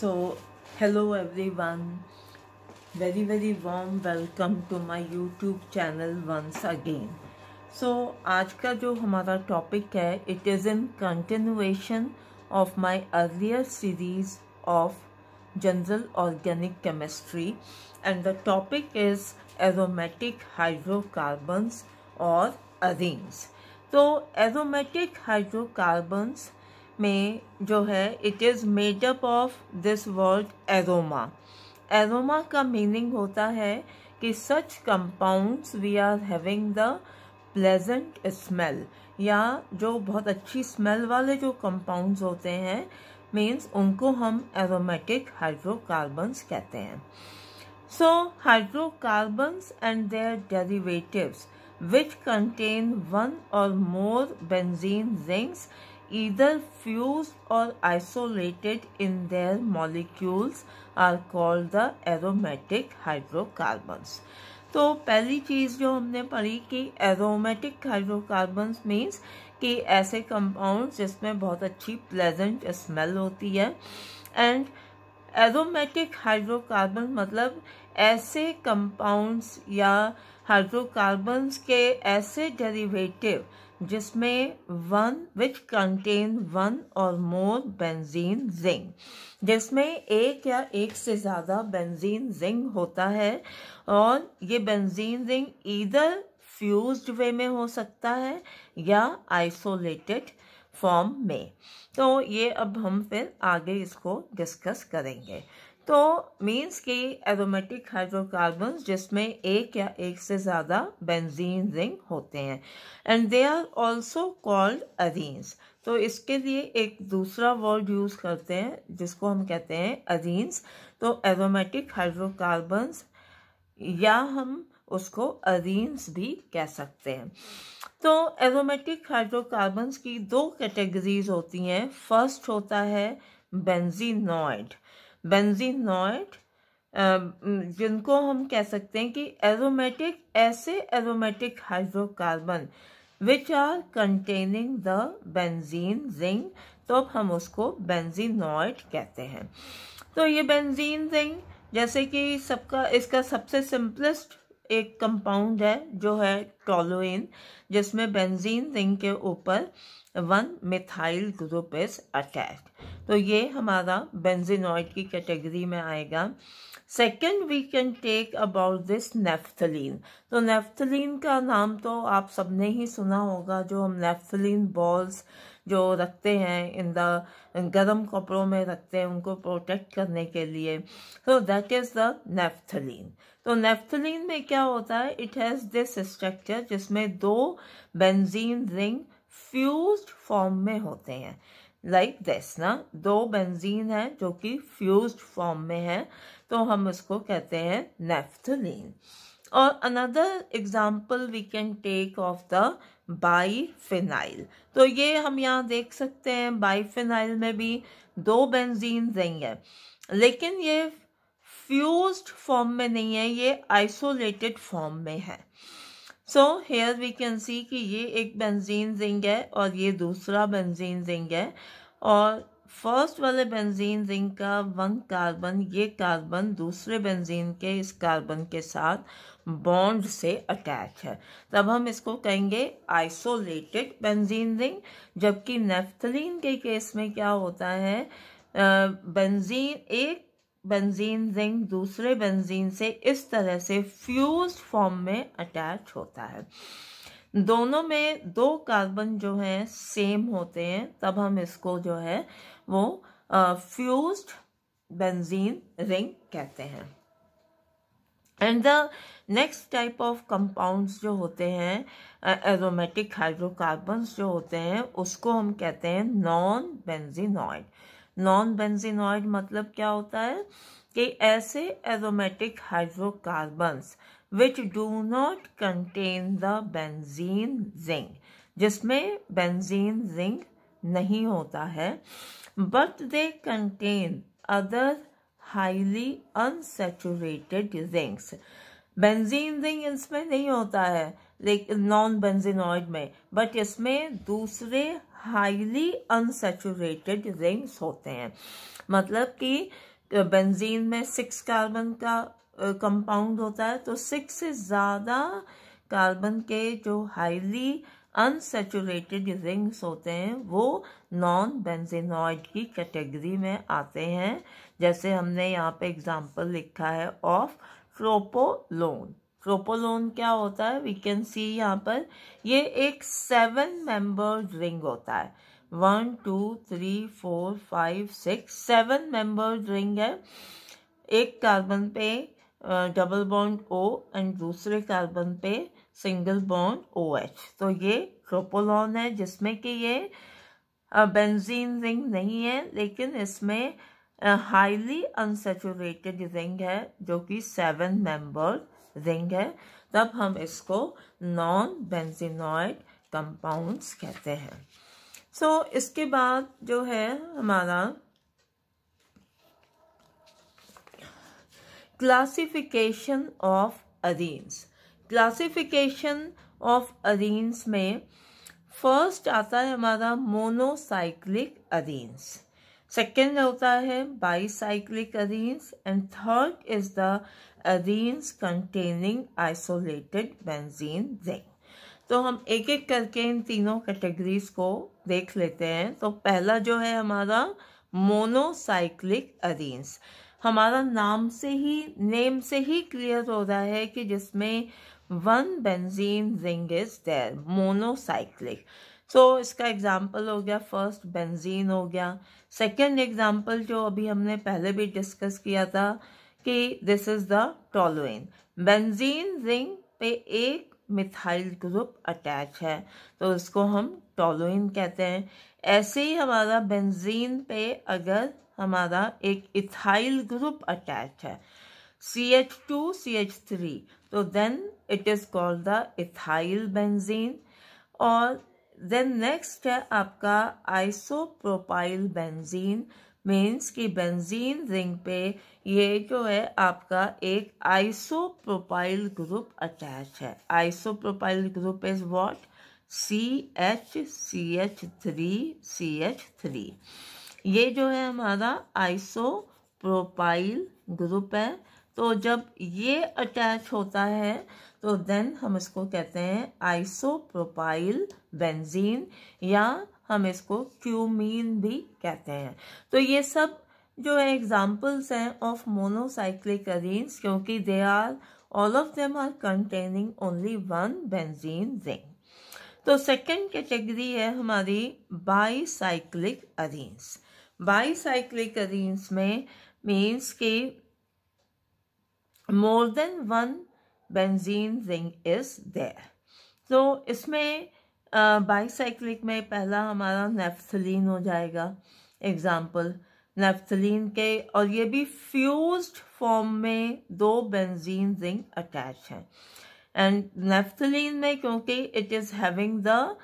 So, hello everyone, very warm welcome to my YouTube channel once again. So, आज का जो हमारा topic है, it is in continuation of my earlier series of General Organic Chemistry, and the topic is aromatic hydrocarbons or arenes. तो aromatic hydrocarbons में जो है it is made up of this word aroma. Aroma का meaning होता है कि such compounds we are having the pleasant smell, या जो बहुत अच्छी स्मेल वाले जो कंपाउंड्स होते हैं मीन्स उनको हम एरोमेटिक हाइड्रोकार्बन्स कहते हैं. So hydrocarbons and their derivatives which contain one or more benzene rings either fused or isolated in their molecules are called the aromatic hydrocarbons. तो पहली चीज़ जो हमने पढ़ी कि एरोमेटिक हाइड्रोकार्बन्स मीन्स कि ऐसे कंपाउंड्स जिसमें बहुत अच्छी प्लेजेंट स्मेल होती है, एंड एरोमेटिक हाइड्रोकार्बन मतलब ऐसे कंपाउंड्स या हाइड्रोकार्बन्स के ऐसे डेरिवेटिव जिसमें विच कंटेन वन और मोर बेंजीन रिंग, जिसमें एक या एक से ज़्यादा बेंजीन रिंग होता है, और ये बेंजीन रिंग ईदर फ्यूज्ड वे में हो सकता है या आइसोलेटेड फॉर्म में. तो ये अब हम फिर आगे इसको डिस्कस करेंगे. तो मीन्स कि एरोमेटिक हाइड्रोकार्बन्स जिसमें एक या एक से ज़्यादा बेंजीन रिंग होते हैं, and they are also called arenes. तो इसके लिए एक दूसरा वर्ड यूज़ करते हैं जिसको हम कहते हैं अरीन्स. तो एरोमेटिक हाइड्रोकार्बन्स या हम उसको अरीन्स भी कह सकते हैं. तो एरोमेटिक हाइड्रोकार्बन्स की दो कैटेगरीज होती हैं. फर्स्ट होता है बेंजीनॉइड. बेंजीनॉइड जिनको हम कह सकते हैं कि एरोमेटिक, ऐसे aromatic hydrocarbon which are containing the benzene ring, तो अब हम उसको बेंजीनॉइड कहते हैं. तो ये बेंजीन रिंग जैसे कि इसका सबसे सिंपलेस्ट एक कंपाउंड है जो है टोलुइन, जिसमें बेंजीन रिंग के ऊपर one methyl group is attached. तो ये हमारा बेंजीनॉइड की कैटेगरी में आएगा. Second we can take about this naphthalene. तो नेफ्थलीन का नाम तो आप सबने ही सुना होगा, जो हम नेफ्थलीन बॉल्स जो रखते हैं इन द गर्म कपड़ों में रखते हैं उनको प्रोटेक्ट करने के लिए. तो दैट इज द नेफ्थलीन. तो नेफ्थलीन में क्या होता है, इट हैज़ दिस स्ट्रक्चर जिसमें दो बेंजीन रिंग फ्यूज्ड फॉर्म में होते हैं, लाइक दिस ना. दो बेंजीन है जो कि फ्यूज्ड फॉर्म में है, तो हम इसको कहते हैं नेफ्थलीन. और another example we can take of the biphenyl. तो ये हम यहाँ देख सकते हैं बाईफिनाइल में भी दो बेंजीन रिंग है, लेकिन ये फ्यूज्ड फॉर्म में नहीं है, ये आइसोलेटेड फॉर्म में है. So here we can see कि ये एक बेंजीन रिंग है और ये दूसरा बेंजीन रिंग है, और फर्स्ट वाले बेंजीन रिंग का वन कार्बन, ये कार्बन दूसरे बेंजीन के इस कार्बन के साथ बॉन्ड से अटैच है, तब हम इसको कहेंगे आइसोलेटेड बेंजीन रिंग. जबकि नेफ्थलीन के केस में क्या होता है, एक बेंजीन रिंग दूसरे बेंजीन से इस तरह से फ्यूज्ड फॉर्म में अटैच होता है. दोनों में दो कार्बन जो हैं सेम होते हैं, तब हम इसको जो है वो फ्यूज्ड बेंजीन रिंग कहते हैं. And the next type of compounds जो होते हैं, एरोमेटिक हाइड्रोकार्बन्स जो होते हैं, उसको हम कहते हैं नॉन बेंजीनॉइड. नॉन बेंजीनॉइड मतलब क्या होता है कि ऐसे aromatic hydrocarbons which do not contain the benzene ring, जिसमें बेंजीन रिंग नहीं होता है, but they contain other highly unsaturated rings. Benzene ring इसमें नहीं होता है लेकिन नॉन बेंजीनॉइड में, बट इसमें दूसरे हाईली अनसैचुरेटेड रिंग्स होते हैं. मतलब कि बेंजीन में 6 कार्बन का कंपाउंड होता है, तो 6 से ज़्यादा कार्बन के जो हाईली अनसैचुरेटेड रिंग्स होते हैं वो नॉन बेंजीनॉइड की कैटेगरी में आते हैं। जैसे हमने यहाँ पे एग्जांपल लिखा है ऑफ ट्रोपोलोन। ट्रोपोलोन क्या होता है, वी कैन सी यहाँ पर, ये एक 7 मेंबर्ड रिंग होता है। 1 2 3 4 5 6 7 मेंबर्ड रिंग है। एक कार्बन पे डबल बॉन्ड O एंड दूसरे कार्बन पे सिंगल बॉन्ड OH। तो ये ट्रोपोलोन है, जिसमें कि ये बेंजीन रिंग नहीं है, लेकिन इसमें हाईली अनसैचुरेटेड रिंग है जो कि 7 मेंबर्ड रिंग है। तब हम इसको नॉन बेंजीनॉइड कंपाउंड्स कहते हैं। सो इसके बाद जो है हमारा classification of arenes. Classification of arenes में फर्स्ट आता है हमारा मोनोसाइक्लिक अरीन्स, सेकेंड होता है bicyclic arenes and third is the arenes containing isolated benzene ring. तो हम एक एक करके इन तीनों कैटेगरीज को देख लेते हैं। तो पहला जो है हमारा मोनोसाइक्लिक अरीन्स, हमारा नेम से ही क्लियर हो रहा है कि जिसमें 1 benzene ring is there, monocyclic. So इसका एग्जाम्पल हो गया, फर्स्ट बेंजीन हो गया। सेकेंड एग्जाम्पल जो अभी हमने पहले भी डिस्कस किया था कि this is the toluene. Benzene ring पे एक मिथाइल ग्रुप अटैच है तो इसको हम टोलुइन कहते हैं। ऐसे ही हमारा बेंजीन पे अगर हमारा एक इथाइल ग्रुप अटैच है CH2CH3, तो then it is called the ethyl benzene. और देन नेक्स्ट है आपका आइसोप्रोपाइल बेंजीन, मीन्स कि बेंजीन रिंग पे ये जो है आपका एक आइसोप्रोपाइल ग्रुप अटैच है। Isopropyl group is what, CH3CH3। ये जो है हमारा आइसोप्रोपाइल ग्रुप है। तो जब ये अटैच होता है तो देन हम इसको कहते हैं आइसोप्रोपाइल बेंजीन, या हम इसको क्यूमीन भी कहते हैं। तो ये सब जो है एग्जाम्पल्स हैं ऑफ मोनोसाइक्लिक अरीन्स, क्योंकि they are all of them are containing only 1 benzene ring. तो सेकेंड कैटेगरी है हमारी बाईसाइक्लिक अरीन्स। बाईसाइक्लिक अरीन्स में मीन्स कि more than 1 benzene ring is there. तो इसमें बाईसाइक्लिक में पहला हमारा नेफ्थलीन हो जाएगा एग्जाम्पल नेफ्थलीन के, और ये भी फ्यूज्ड फॉर्म में 2 बेंजीन रिंग अटैच हैं। एंड नेफ्थलीन में क्योंकि it is having the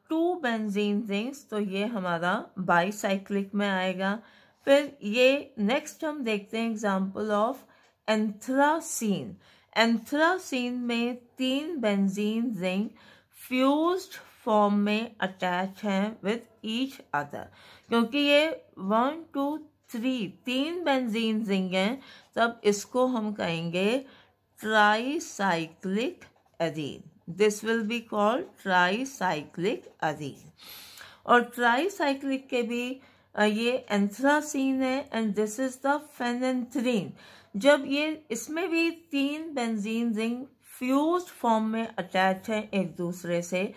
2 benzene rings, तो ये हमारा बाईसाइक्लिक में आएगा। फिर ये नेक्स्ट हम देखते हैं एग्जाम्पल ऑफ एंथ्रासीन। एंथ्रासीन में 3 बेंजीन रिंग फ्यूज्ड फॉर्म में अटैच हैं विद ईच अदर। क्योंकि ये 1 2 3 बेंजीन रिंग हैं, तब इसको हम कहेंगे tricyclic arene. This will be called tricyclic arene. और ट्राईसाइक्लिक के भी ये एंथ्रासीन है and this is the phenanthrene. जब ये इसमें भी 3 बेंजीन रिंग फ्यूज्ड फॉर्म में अटैच है एक दूसरे से,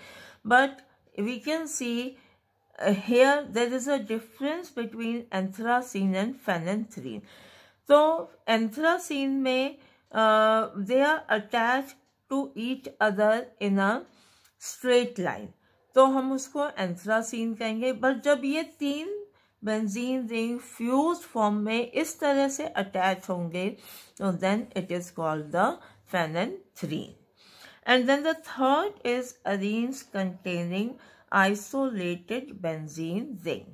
but we can see here there is a difference between anthracene and phenanthrene. तो anthracene में they are attached to each other in a straight line, तो हम उसको anthracene कहेंगे। बट जब ये 3 बेंजीन रिंग फ्यूज्ड फॉर्म में इस तरह से अटैच होंगे तो then it is called the phenanthrene. And then the third is arenes containing isolated benzene ring.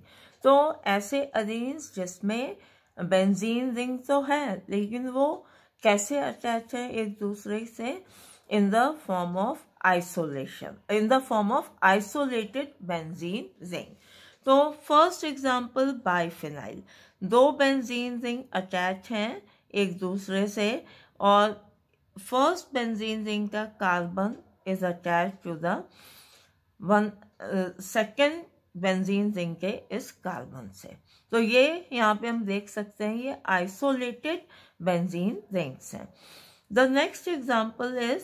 तो ऐसे अरीन्स जिसमें बेंजीन रिंग तो है लेकिन वो कैसे अटैच है एक दूसरे से, in the form of isolation, in the form of isolated benzene ring. तो फर्स्ट एग्जांपल बाइफिनाइल। दो बेंजीन रिंग अटैच हैं एक दूसरे से और फर्स्ट बेंजीन रिंग का carbon is attach to the one second benzene ring के इस कार्बन से। तो ये यहाँ पे हम देख सकते हैं ये आइसोलेटेड बेंजीन रिंग्स हैं। The next example is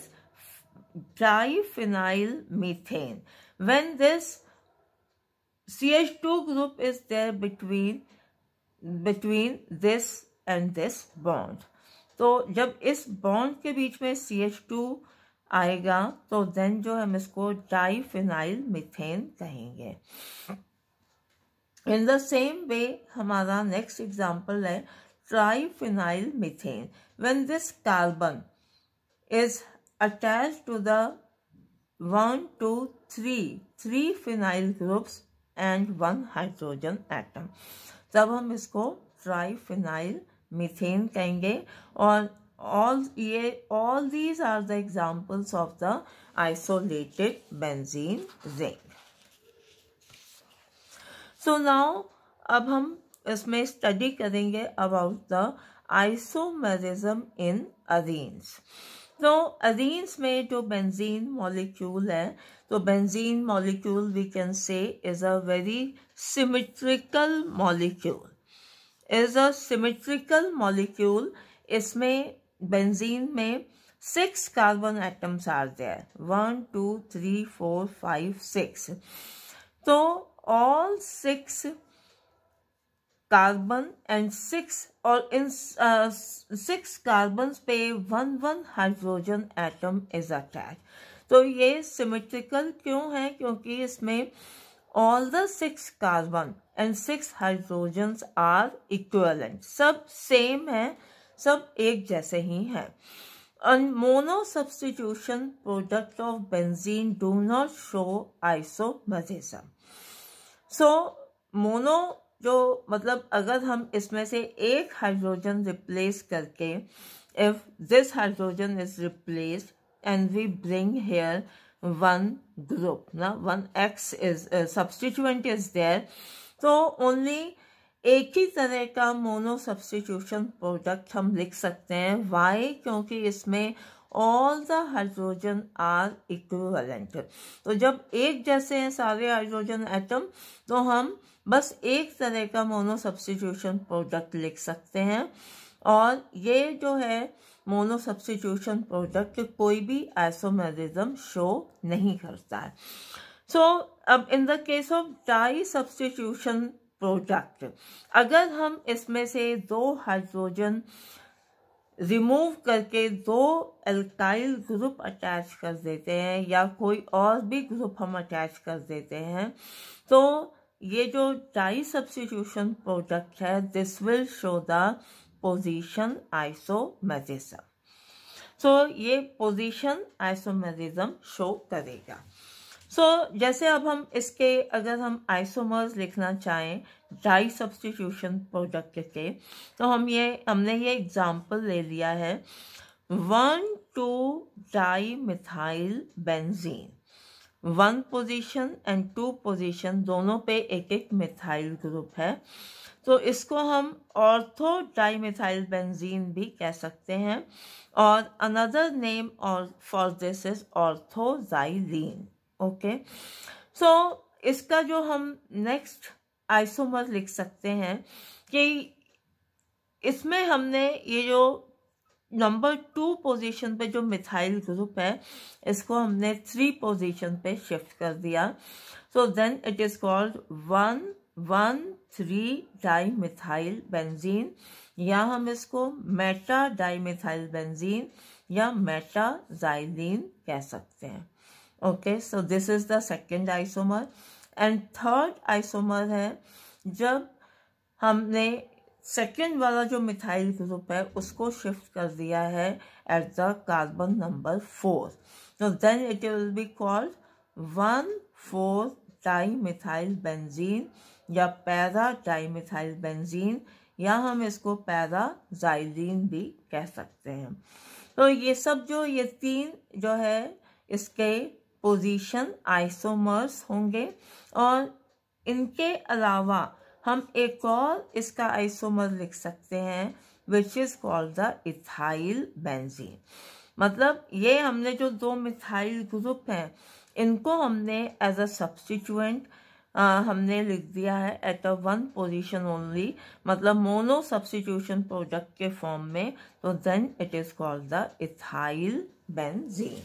triphenyl methane. When this CH2 group is there between this and this bond. तो जब इस बॉन्ड के बीच में CH2 आएगा तो देन जो हम इसको डाइफिनाइल मीथेन कहेंगे। इन द सेम वे हमारा नेक्स्ट एग्जांपल है triphenyl methane. When this carbon is attached to the 1 2 3 phenyl groups and 1 hydrogen atom, तब हम इसको ट्राइफिनाइल मीथेन कहेंगे। और all these are the examples of the isolated benzene ring. So now अब हम इसमें स्टडी करेंगे about the isomerism in arenes. तो अरीन्स में जो बेंजीन मॉलिक्यूल है, तो benzene molecule we can say is a very symmetrical molecule. इसमें बेंजीन में 6 कार्बन एटम्स आर देयर, 1 2 3 4 5 6। तो ऑल 6 कार्बन एंड 6 और इन 6 कार्बन पे 1 हाइड्रोजन एटम इज अटैच। तो ये सिमेट्रिकल क्यों है? क्योंकि इसमें all the 6 carbon and 6 hydrogens are equivalent, सब सेम है, सब एक जैसे ही हैं। Mono substitution product of benzene do not show isomerism. So mono जो मतलब अगर हम इसमें से एक हाइड्रोजन रिप्लेस करके, if this hydrogen is replaced and we bring here 1 group ना, 1x is substituent is there, तो ओनली एक ही तरह का मोनो सब्स्टिट्यूशन प्रोडक्ट हम लिख सकते हैं। वाई? क्योंकि इसमें all the hydrogen are equivalent. तो जब एक जैसे हैं सारे हाइड्रोजन एटम, तो हम बस एक तरह का मोनो सब्स्टिट्यूशन प्रोडक्ट लिख सकते हैं। और ये जो है मोनो सब्स्टिट्यूशन प्रोडक्ट कोई भी आइसोमेरिज्म शो नहीं करता है। सो अब in the case of di substitution product, अगर हम इसमें से 2 हाइड्रोजन रिमूव करके 2 एल्काइल ग्रुप अटैच कर देते हैं या कोई और भी ग्रुप हम अटैच कर देते हैं, तो ये जो डाई सब्स्टिट्यूशन प्रोडक्ट है this will show the position isomerism. So ये पोजीशन आइसोमेरिज्म शो करेगा। सो जैसे अब हम इसके अगर हम आइसोमर्स लिखना चाहें डाई सब्स्टिट्यूशन प्रोडक्ट के, तो हमने ये एग्जांपल ले लिया है 1,2 die methyl benzene, 1 position and 2 position दोनों पे एक मिथाइल ग्रुप है। तो इसको हम ऑर्थो डाई मिथाइल बेंजीन भी कह सकते हैं, और अनदर नेम और फॉर दिस इज ऑर्थोजाइलीन। ओके, सो इसका जो हम नेक्स्ट आइसोमर लिख सकते हैं कि इसमें हमने ये जो नंबर 2 पोजीशन पे जो मिथाइल ग्रुप है इसको हमने 3 पोजीशन पे शिफ्ट कर दिया। So then it is called 1,1,3 di methyl benzene, या हम इसको मेटा डाई मिथाइल बेंजीन या मेटाजाइलीन कह सकते हैं। Okay, so this is the second isomer. And third isomer है जब हमने सेकेंड वाला जो मिथाइल ग्रुप है उसको शिफ्ट कर दिया है एट द कार्बन नंबर 4, तो then it will be called 1,4 di methyl benzene या पैरा डाई मिथाइल बेंजीन, या हम इसको पैराजाइलीन भी कह सकते हैं। तो ये सब जो ये 3 जो है इसके पोजीशन आइसोमर्स होंगे, और इनके अलावा हम एक और इसका आइसोमर लिख सकते हैं which is called the ethyl benzene. मतलब ये हमने जो दो मिथाइल ग्रुप हैं इनको हमने एज अ सब्स्टिट्यूएंट हमने लिख दिया है at a one position only, मतलब मोनो सब्स्टिट्यूशन प्रोडक्ट के फॉर्म में, तो then it is called the ethyl benzene.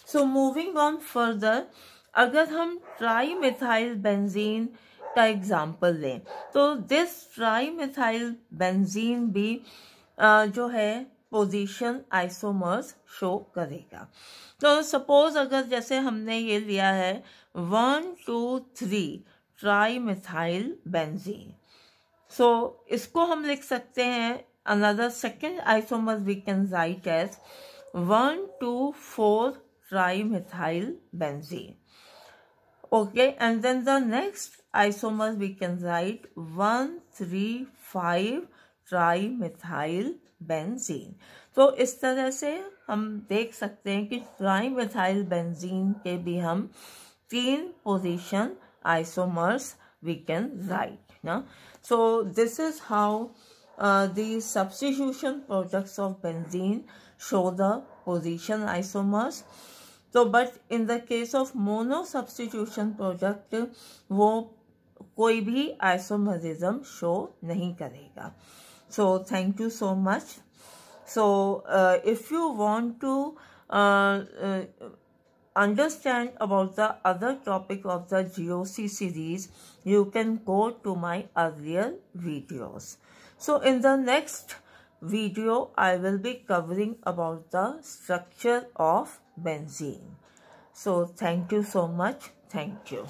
So moving on further, अगर हम ट्राई मिथाइल बेंजीन का एग्जाम्पल लें तो दिस ट्राई मिथाइल बेंजीन भी जो है पोजीशन आइसोमर्स शो करेगा। तो सपोज अगर जैसे हमने ये लिया है 1 2 3 ट्राई मिथाइल बेंजीन, सो इसको हम लिख सकते हैं another second isomer we can write as 1 2 4 trimethyl benzene. Okay, and then the next isomers we can write 1 3 5 trimethyl benzene. तो इस तरह से हम देख सकते हैं कि ट्राईमेथाइल बेंजीन के भी हम 3 position isomers we can write ना. So this is how the substitution products of benzene show the position isomers. तो but in the case of mono substitution product वो कोई भी आइसोमरिज्म शो नहीं करेगा. So thank you so much. So if you want to understand about the other topic of the GOC series, you can go to my earlier videos. So in the next video I will be covering about the structure of benzene. So thank you so much. Thank you.